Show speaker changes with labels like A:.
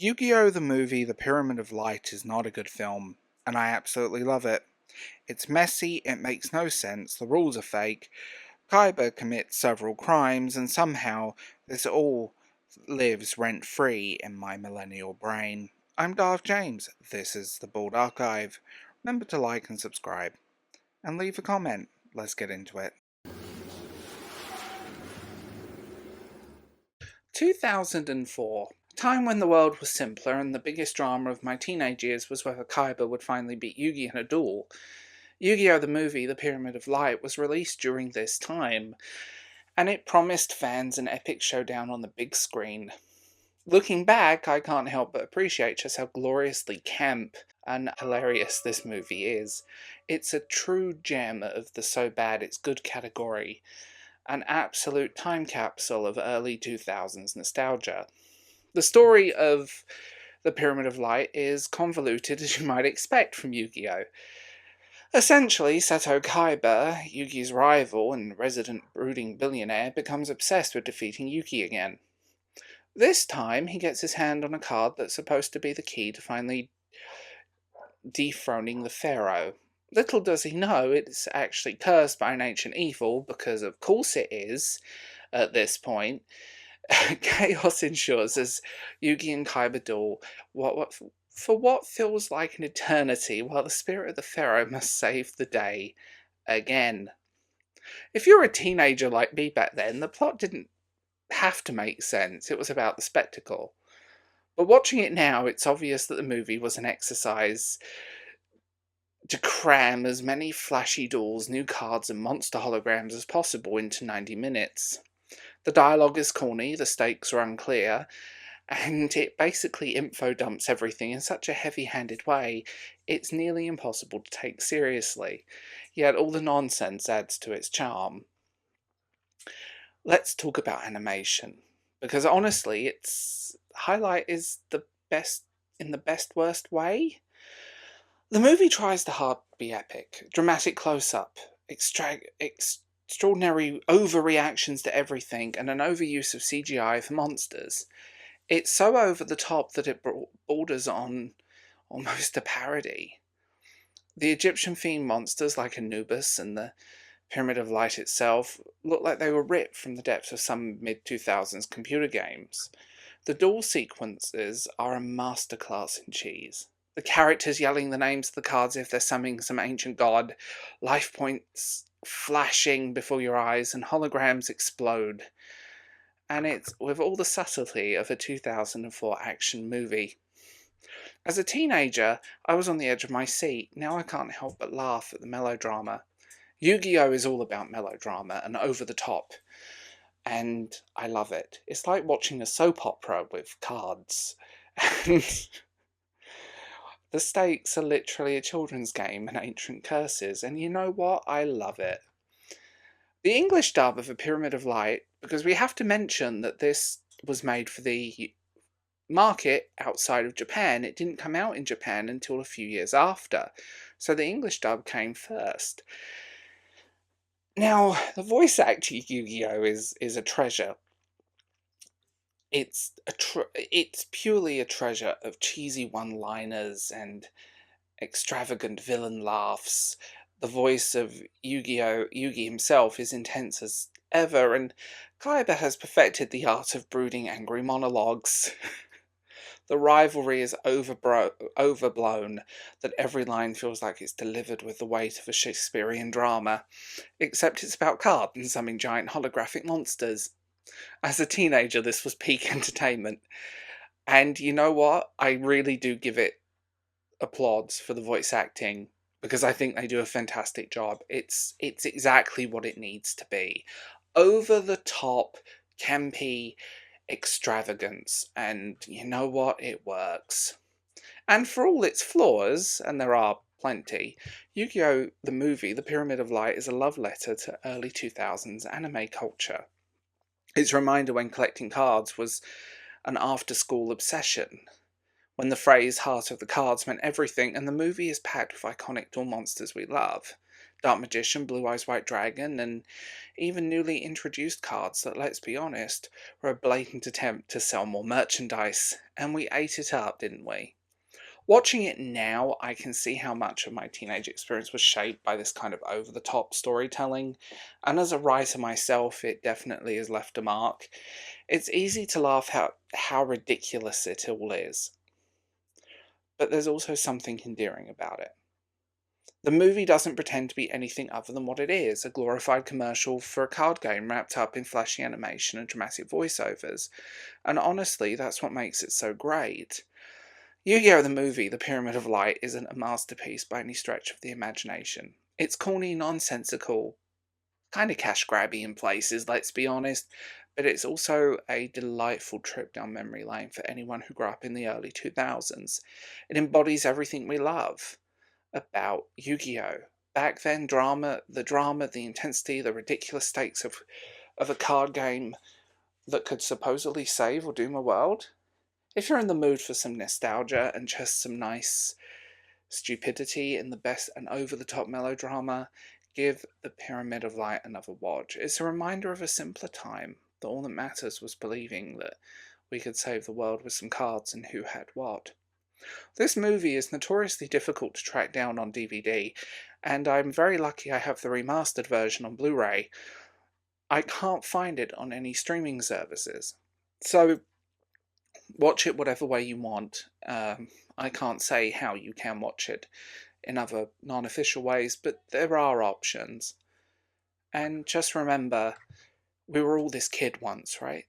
A: Yu-Gi-Oh! The movie The Pyramid of Light is not a good film, and I absolutely love it. It's messy, it makes no sense, the rules are fake, Kaiba commits several crimes, and somehow this all lives rent-free in my millennial brain. I'm Darth James, this is the Bald Archive. Remember to like and subscribe, and leave a comment. Let's get into it. 2004. Time when the world was simpler and the biggest drama of my teenage years was whether Kaiba would finally beat Yugi in a duel. Yu-Gi-Oh! The movie, The Pyramid of Light, was released during this time, and it promised fans an epic showdown on the big screen. Looking back, I can't help but appreciate just how gloriously camp and hilarious this movie is. It's a true gem of the so bad it's good category, an absolute time capsule of early 2000s nostalgia. The story of the Pyramid of Light is convoluted as you might expect from Yu-Gi-Oh! Essentially, Seto Kaiba, Yugi's rival and resident brooding billionaire, becomes obsessed with defeating Yugi again. This time, he gets his hand on a card that's supposed to be the key to finally dethroning the pharaoh. Little does he know it's actually cursed by an ancient evil, because of course it is, at this point. Chaos ensures as Yugi and Kaiba duel for what feels like an eternity, while the spirit of the pharaoh must save the day again. If you're a teenager like me back then, the plot didn't have to make sense, it was about the spectacle. But watching it now, it's obvious that the movie was an exercise to cram as many flashy duels, new cards, and monster holograms as possible into 90 minutes. The dialogue is corny, the stakes are unclear, and it basically info dumps everything in such a heavy-handed way, it's nearly impossible to take seriously. Yet all the nonsense adds to its charm. Let's talk about animation, because honestly, its highlight is the best in the best worst way. The movie tries to hard be epic, dramatic close-up, extraordinary overreactions to everything, and an overuse of CGI for monsters. It's so over the top that it borders on almost a parody. The Egyptian-themed monsters like Anubis and the Pyramid of Light itself look like they were ripped from the depths of some mid-2000s computer games. The duel sequences are a masterclass in cheese. The characters yelling the names of the cards if they're summoning some ancient god, life points flashing before your eyes, and holograms explode. And it's with all the subtlety of a 2004 action movie. As a teenager, I was on the edge of my seat. Now I can't help but laugh at the melodrama. Yu-Gi-Oh! Is all about melodrama and over the top, and I love it. It's like watching a soap opera with cards. And the stakes are literally a children's game and ancient curses, and you know what? I love it. The English dub of A Pyramid of Light, because we have to mention that this was made for the market outside of Japan. It didn't come out in Japan until a few years after, so the English dub came first. Now, the voice acting Yu-Gi-Oh! is a treasure. It's purely a treasure of cheesy one-liners and extravagant villain laughs. The voice of Yugi himself is intense as ever, and Kaiba has perfected the art of brooding angry monologues. The rivalry is overblown, that every line feels like it's delivered with the weight of a Shakespearean drama, except it's about cards and summoning giant holographic monsters. As a teenager, this was peak entertainment. And you know what? I really do give it applause for the voice acting, because I think they do a fantastic job. It's exactly what it needs to be. Over the top, campy extravagance, and you know what? It works. And for all its flaws, and there are plenty, Yu-Gi-Oh! The movie, The Pyramid of Light, is a love letter to early 2000s anime culture. It's a reminder when collecting cards was an after-school obsession, when the phrase heart of the cards meant everything, and the movie is packed with iconic duel monsters we love. Dark Magician, Blue Eyes White Dragon, and even newly introduced cards that, let's be honest, were a blatant attempt to sell more merchandise, and we ate it up, didn't we? Watching it now, I can see how much of my teenage experience was shaped by this kind of over the top storytelling, and as a writer myself, it definitely has left a mark. It's easy to laugh how ridiculous it all is, but there's also something endearing about it. The movie doesn't pretend to be anything other than what it is, a glorified commercial for a card game wrapped up in flashy animation and dramatic voiceovers, and honestly, that's what makes it so great. Yu-Gi-Oh! The movie, The Pyramid of Light, isn't a masterpiece by any stretch of the imagination. It's corny, nonsensical, kind of cash grabby in places, let's be honest, but it's also a delightful trip down memory lane for anyone who grew up in the early 2000s. It embodies everything we love about Yu-Gi-Oh! Back then, drama, the intensity, the ridiculous stakes of a card game that could supposedly save or doom a world. If you're in the mood for some nostalgia and just some nice stupidity in the best and over-the-top melodrama, give The Pyramid of Light another watch. It's a reminder of a simpler time, that all that matters was believing that we could save the world with some cards and who had what. This movie is notoriously difficult to track down on DVD, and I'm very lucky I have the remastered version on Blu-ray. I can't find it on any streaming services. So, watch it whatever way you want. I can't say how you can watch it in other non-official ways, but there are options. And just remember, we were all this kid once, right?